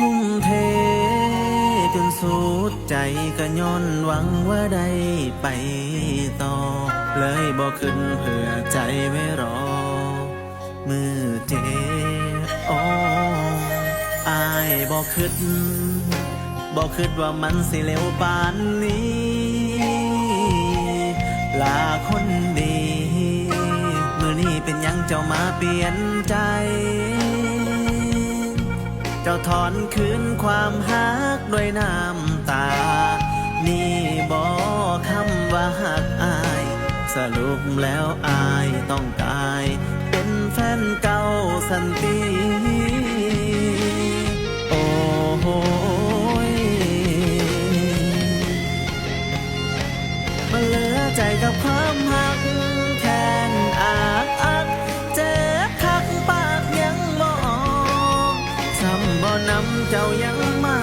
ทุ่มเทจนสุดใจก็ย้อนหวังว่าได้ไปต่อเลยบอกขึ้นเพื่อใจไว้รอมือเจ็บอายบอกคิดว่ามันสิเร็วปานนี้ลาคนดีมือนี้เป็นยังเจ้ามาเปลี่ยนใจเจ้าถอนคืนความหักด้วยน้ำตานี่บอกคำว่าหักอายสรุปแล้วอายต้องกลายเป็นแฟนเก่าสันติโอ้โหมันเหลือใจกับความหักแทนอักเจ็บคักปากยังบอกซ้ำบ่นำเจ้ายังมา